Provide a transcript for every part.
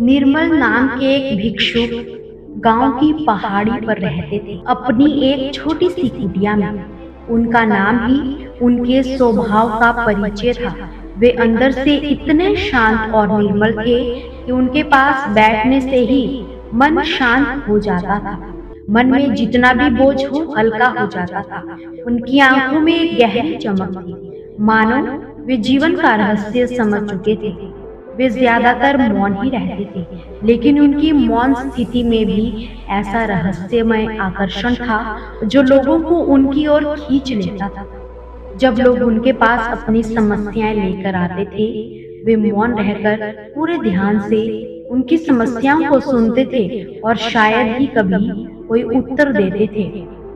निर्मल नाम के एक भिक्षुक गांव की पहाड़ी पर रहते थे, अपनी एक छोटी सी कुटिया में। उनका नाम ही उनके स्वभाव का परिचय था। वे अंदर से इतने शांत और निर्मल थे कि उनके पास बैठने से ही मन शांत हो जाता था। मन में जितना भी बोझ हो हल्का हो जाता था। उनकी आंखों में एक गहरी चमक थी, मानो वे जीवन का रहस्य समझ चुके थे। वे ज्यादातर मौन ही रहते थे, लेकिन उनकी मौन स्थिति में भी ऐसा रहस्यमय आकर्षण था जो लोगों को उनकी ओर खींच लेता था। जब लोग उनके पास अपनी समस्याएं लेकर आते थे, वे मौन रहकर पूरे ध्यान से उनकी समस्याओं को सुनते थे और शायद ही कभी कोई उत्तर देते थे।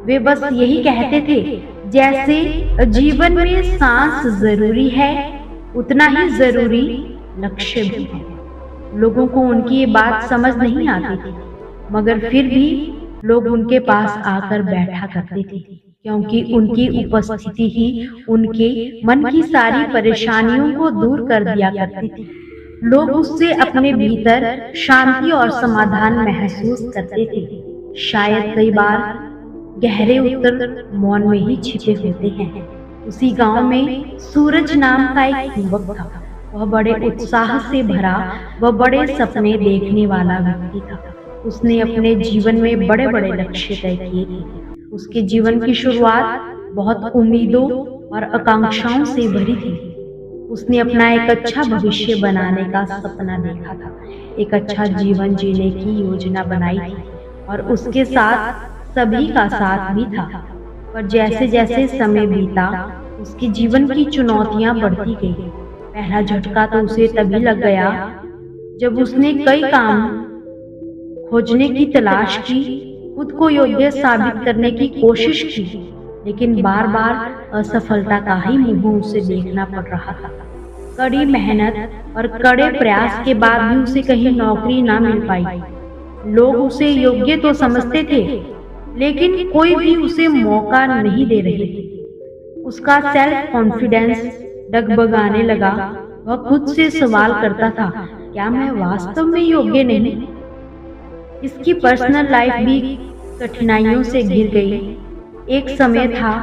वे बस यही कहते थे, जैसे जीवन में सांस जरूरी है, उतना ही जरूरी लक्ष्य भी है। लोगों को उनकी ये बात समझ नहीं आती थी, मगर फिर भी लोग उनके पास आकर बैठा करते थे, क्योंकि उनकी उपस्थिति ही उनके मन की सारी परेशानियों को दूर कर दिया करती थी। लोग उससे अपने भीतर शांति और समाधान महसूस करते थे। शायद कई बार गहरे उत्तर मौन में ही छिपे होते हैं। उसी गांव में सूरज नाम का एक युवक था। वह बड़े उत्साह से भरा व बड़े सपने देखने वाला व्यक्ति था। उसने अपने जीवन में बड़े बड़े लक्ष्य तय किए थे। उसके जीवन की शुरुआत बहुत उम्मीदों और आकांक्षाओं से भरी थी। उसने अपना एक अच्छा भविष्य बनाने का सपना देखा था, एक अच्छा जीवन जीने की योजना बनाई थी और उसके साथ सभी का साथ भी था। पर जैसे जैसे समय बीता, उसके जीवन की चुनौतियां बढ़ती गई। पहला झटका तो उसे तभी लग गया जब उसने कई काम खोजने की तलाश की, खुद को योग्य साबित करने की कोशिश की, लेकिन बार बार असफलता का ही मुंह उसे देखना पड़ रहा था। कड़ी मेहनत और कड़े प्रयास के बाद भी उसे कहीं नौकरी ना मिल पाई। लोग उसे योग्य तो समझते थे, लेकिन कोई भी उसे मौका नहीं दे रहे थे। उसका सेल्फ कॉन्फिडेंस डगमगाने लगा। वह खुद से सवाल करता था, क्या मैं वास्तव में योग्य नहीं? इसकी पर्सनल लाइफ भी कठिनाइयों से घिर गई। एक समय था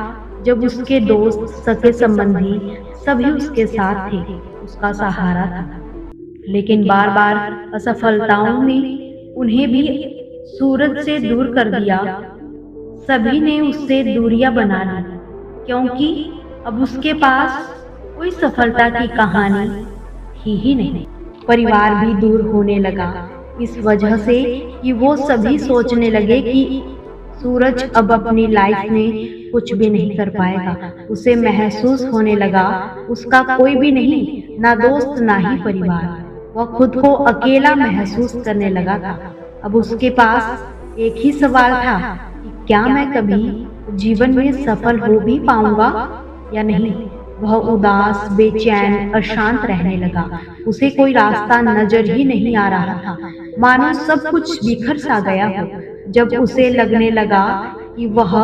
जब उसके दोस्त, सगे संबंधी सभी उसके साथ थे, उसका सहारा था, लेकिन बार बार असफलताओं ने उन्हें भी सूरज से दूर कर दिया। सभी ने उससे दूरियां बना ली, क्योंकि अब उसके पास कोई सफलता की कहानी थी ही नहीं। परिवार भी दूर होने लगा, इस वजह से कि वो सभी सोचने लगे कि सूरज अब अपनी लाइफ में कुछ भी नहीं कर पाएगा। उसे महसूस होने लगा उसका कोई भी नहीं, ना दोस्त ना ही परिवार। वह खुद को अकेला महसूस करने लगा था। अब उसके पास एक ही सवाल था कि क्या मैं कभी जीवन में सफल हो भी पाऊंगा या नहीं। वह उदास, बेचैन, अशांत रहने लगा। उसे कोई रास्ता नजर ही नहीं आ रहा था, मानो सब कुछ बिखर सा गया हो। जब उसे लगने लगा कि वह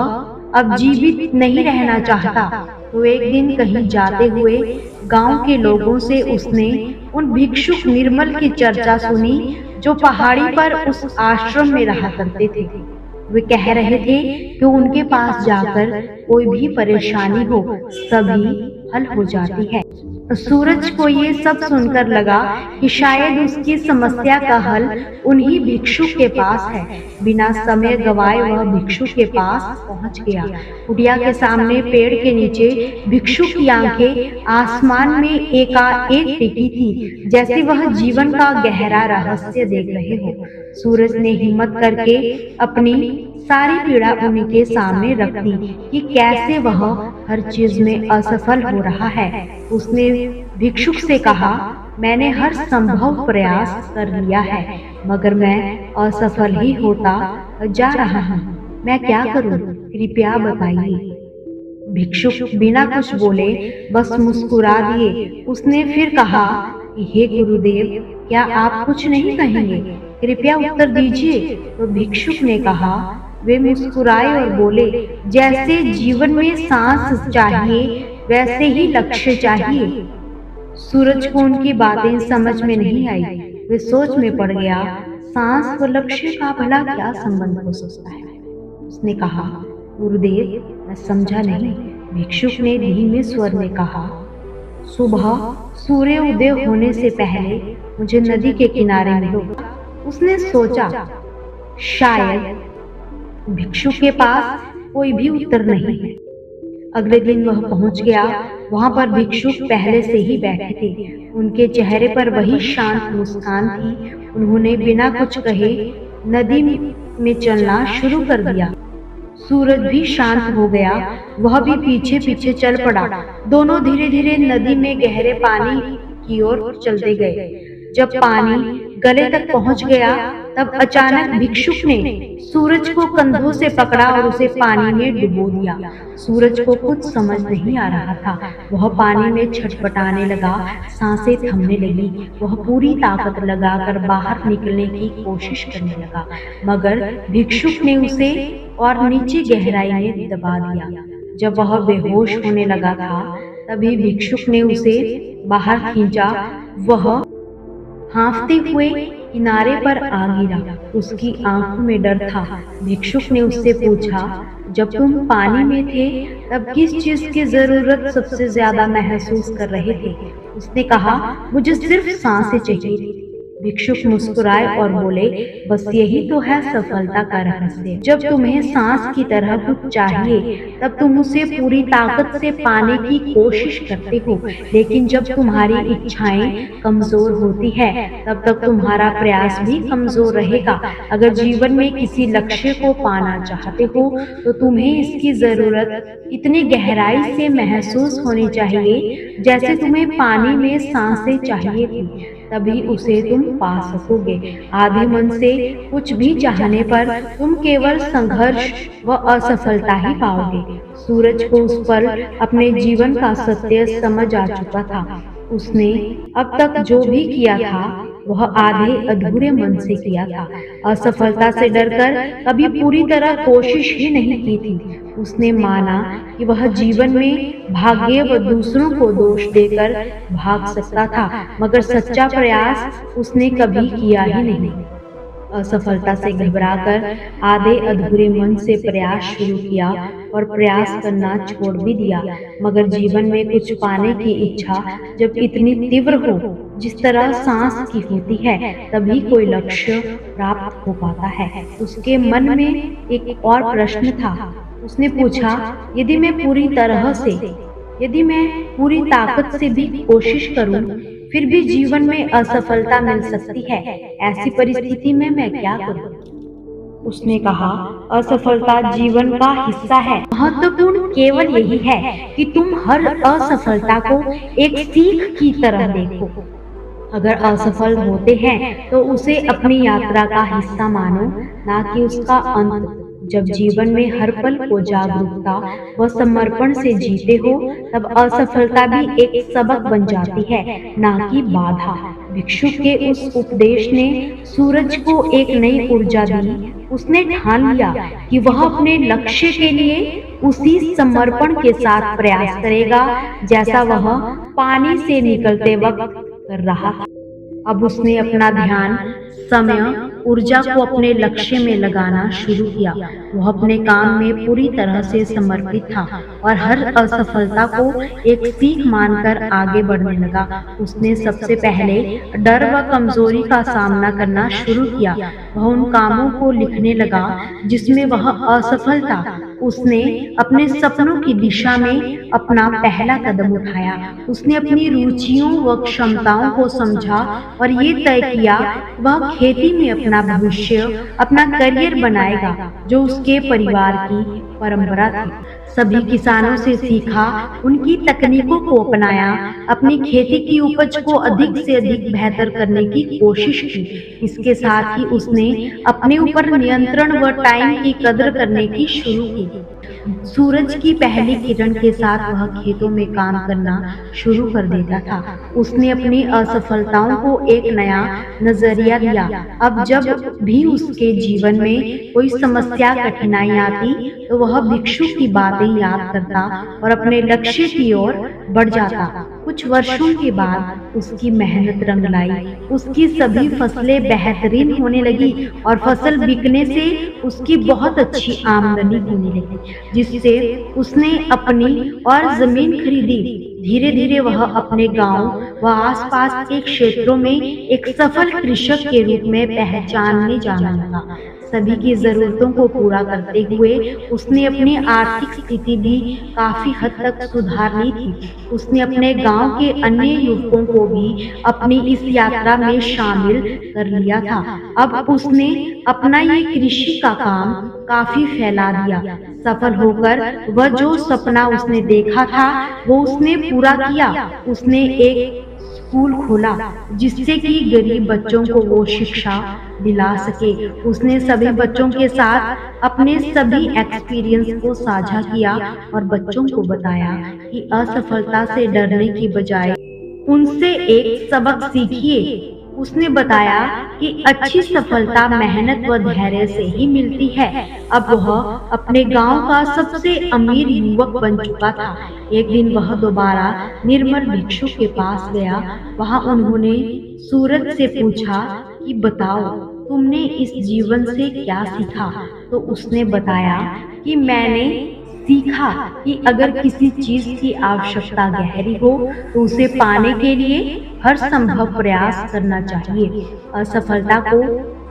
अब जीवित नहीं रहना चाहता, तो एक दिन कहीं जाते हुए गांव के लोगों से उसने उन भिक्षुक निर्मल की चर्चा सुनी जो पहाड़ी पर उस आश्रम में रहा करते थे। वे कह रहे थे कि उनके पास जाकर कोई भी परेशानी हो, सभी हल हो जाती है। सूरज को ये सब सुनकर लगा कि शायद उसकी समस्या का हल उन्हीं भिक्षुक के पास है। बिना समय गवाए वह भिक्षुक के पास पहुंच गया। कुटिया के सामने पेड़ के नीचे भिक्षुक की आंखें आसमान में एकाएक टिकी थी, जैसे वह जीवन का गहरा रहस्य देख रहे हो। सूरज ने हिम्मत करके अपनी सारी पीड़ा उनके सामने रख दी कि कैसे वह हर चीज में असफल हो रहा है। उसने भिक्षुक से कहा, मैंने हर संभव प्रयास कर लिया है, मगर मैं असफल ही होता जा रहा हूँ। मैं क्या करूँ? कृपया बताइए। भिक्षुक बिना कुछ बोले बस मुस्कुरा दिए। उसने फिर कहा, हे गुरुदेव, क्या आप कुछ नहीं कहेंगे? कृपया उत्तर दीजिए। तो भिक्षुक ने कहा, वे मुस्कुराए और बोले, जैसे जीवन में सांस चाहिए वैसे ही लक्ष्य चाहिए। सूरज को उनकी बातें समझ में नहीं आई। वे सोच में पड़ गया, सांस व लक्ष्य का भला क्या संबंध हो सकता है। उसने कहा, गुरुदेव, मैं समझा नहीं। भिक्षुक ने धीमे स्वर में कहा, सुबह सूर्य उदय होने से पहले मुझे नदी के किनारे मिलो। उसने सोचा, शायद भिक्षुक के पास कोई भी उत्तर नहीं है। अगले दिन वह पहुंच गया। वहां पर भिक्षुक पहले से ही बैठे थे। उनके चेहरे पर वही शांत मुस्कान थी। उन्होंने बिना कुछ कहे नदी में चलना शुरू कर दिया। सूरज भी शांत हो गया। वह भी पीछे पीछे चल पड़ा। दोनों धीरे धीरे नदी में गहरे पानी की ओर चलते गए। जब पानी गले तक पहुंच गया, तब अचानक भिक्षुक ने सूरज को कंधों से पकड़ा और उसे पानी में डुबो दिया। सूरज को कुछ समझ नहीं आ रहा था। वह पानी में छटपटाने लगा, सांसें थमने लगी। वह पूरी ताकत लगाकर बाहर निकलने की कोशिश करने लगा, मगर भिक्षुक ने उसे और नीचे गहराई में दबा दिया। जब वह बेहोश होने लगा था, तभी भिक्षुक ने उसे बाहर खींचा। वह हाँफते हुए किनारे पर आ गिरा। उसकी आंखों में डर था। भिक्षुक ने उससे पूछा, जब तुम पानी में थे तब किस चीज की जरूरत सबसे ज्यादा महसूस कर रहे थे? उसने कहा, मुझे सिर्फ सांसें चाहिए। भिक्षुक मुस्कुराए और बोले, बस यही तो है सफलता का रहस्य। जब तुम्हें सांस की तरह कुछ चाहिए, तब तुम उसे पूरी ताकत से पाने की कोशिश करते हो, लेकिन जब तुम्हारी इच्छाएं कमजोर होती है, तब तक तुम्हारा प्रयास भी कमजोर रहेगा। अगर जीवन में किसी लक्ष्य को पाना चाहते हो, तो तुम्हें इसकी जरूरत इतनी गहराई से महसूस होनी चाहिए जैसे तुम्हें पानी में सांसें चाहिए थी, तभी उसे तुम पा सकोगे। आधे मन से कुछ भी चाहने पर तुम केवल संघर्ष व असफलता ही पाओगे। सूरज को उस पर अपने जीवन का सत्य समझ आ चुका था। उसने अब तक जो भी किया था, वह आधे अधूरे मन से किया था। असफलता से डरकर कभी पूरी तरह कोशिश ही नहीं की थी। उसने माना कि वह जीवन में भाग्य व दूसरों को दोष देकर भाग सकता था, मगर सच्चा प्रयास उसने कभी किया ही नहीं। असफलता से घबराकर आधे अधूरे मन से प्रयास शुरू किया और प्रयास करना छोड़ भी दिया। मगर जीवन में कुछ पाने की इच्छा जब इतनी तीव्र हो, जिस तरह सांस की होती है, तभी कोई लक्ष्य प्राप्त हो पाता है। उसके मन में एक और प्रश्न था। उसने पूछा, यदि मैं पूरी ताकत से भी कोशिश करूं, फिर भी जीवन में असफलता मिल सकती है। ऐसी परिस्थिति में मैं क्या करूं? उसने कहा, असफलता जीवन का हिस्सा है। महत्वपूर्ण केवल यही है कि तुम हर असफलता को एक सीख की तरह देखो। अगर असफल होते हैं तो उसे अपनी यात्रा का हिस्सा मानो, ना कि उसका अंत। जब जीवन में हर पल को जागरूकता व समर्पण से जीते हो, तब असफलता भी एक सबक बन जाती है, ना कि बाधा। भिक्षुक के उस उपदेश ने सूरज को एक नई ऊर्जा दी। उसने ठान लिया कि वह अपने लक्ष्य के लिए उसी समर्पण के साथ प्रयास करेगा, जैसा वह पानी से निकलते वक्त कर रहा था। अब उसने अपना ध्यान, समय, ऊर्जा को अपने लक्ष्य में लगाना शुरू किया। वह अपने काम में पूरी तरह से समर्पित था और हर असफलता को एक सीख मानकर आगे बढ़ने लगा। उसने सबसे पहले डर व कमजोरी का सामना करना शुरू किया। वह उन कामों को लिखने लगा जिसमें वह असफल था। उसने अपने सपनों की दिशा में अपना पहला कदम उठाया। उसने अपनी रुचियों व क्षमताओं को समझा और ये तय किया वह खेती में अपना भविष्य, अपना करियर बनाएगा, जो उसके परिवार की परंपरा थी। सभी किसानों से सीखा, उनकी तकनीकों को अपनाया, अपनी खेती की उपज को अधिक से अधिक बेहतर करने की कोशिश की। इसके साथ ही उसने अपने ऊपर नियंत्रण व टाइम की कदर करने की शुरू की। सूरज की पहली किरण के साथ वह खेतों में काम करना शुरू कर देता था। उसने अपनी असफलताओं को एक नया नजरिया दिया। अब जब भी उसके जीवन में कोई समस्या, कठिनाई आती, तो वह भिक्षु की बातें याद करता और अपने लक्ष्य की ओर बढ़ जाता। कुछ वर्षों के बाद उसकी मेहनत रंग लाई, उसकी सभी फसलें बेहतरीन होने लगी और फसल बिकने से उसकी बहुत अच्छी आमदनी होने लगी, जिससे उसने अपनी और जमीन खरीदी। धीरे धीरे वह अपने गांव व आसपास के क्षेत्रों में एक सफल कृषक के रूप में पहचानने जाना लगा। सभी की जरूरतों को पूरा करते हुए उसने अपनी आर्थिक स्थिति भी काफी हद तक सुधार ली थी। उसने अपने गांव के अन्य युवकों को भी अपनी इस यात्रा में शामिल कर लिया था। अब उसने अपना ये कृषि का काम काफी फैला दिया। सफल होकर वह जो सपना उसने देखा था वो उसने पूरा किया। उसने एक स्कूल खोला जिससे कि गरीब बच्चों को वो शिक्षा दिला सके। उसने सभी बच्चों के साथ अपने सभी एक्सपीरियंस को साझा किया और बच्चों को बताया कि असफलता से डरने की बजाय उनसे एक सबक सीखिए। उसने बताया कि अच्छी सफलता मेहनत व धैर्य से ही मिलती है। अब वह अपने गांव का सबसे अमीर युवक बन चुका था। एक दिन वह दोबारा निर्मल भिक्षु के पास गया। वहां उन्होंने सूरज से पूछा कि बताओ, तुमने इस जीवन से क्या सीखा? तो उसने बताया कि मैंने सीखा कि अगर किसी चीज की आवश्यकता गहरी हो तो उसे पाने के लिए हर संभव प्रयास करना चाहिए। असफलता को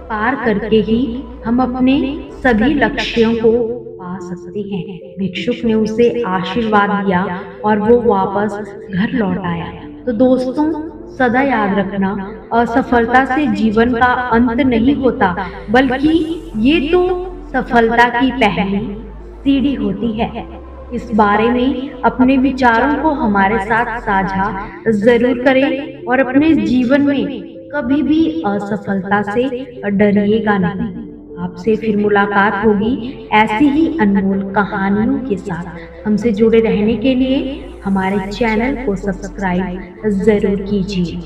पार करके ही हम अपने सभी लक्ष्यों को पा सकते हैं। भिक्षुक ने उसे आशीर्वाद दिया और वो वापस घर लौट आया। तो दोस्तों, सदा याद रखना, असफलता से जीवन का अंत नहीं होता, बल्कि ये तो सफलता की पहली सीढ़ी होती है। इस बारे में अपने विचारों को हमारे साथ साझा जरूर करें और अपने जीवन में कभी भी असफलता से डरिएगा नहीं। आपसे फिर मुलाकात होगी ऐसी ही अनमोल कहानियों के साथ। हमसे जुड़े रहने के लिए हमारे चैनल को सब्सक्राइब जरूर कीजिए।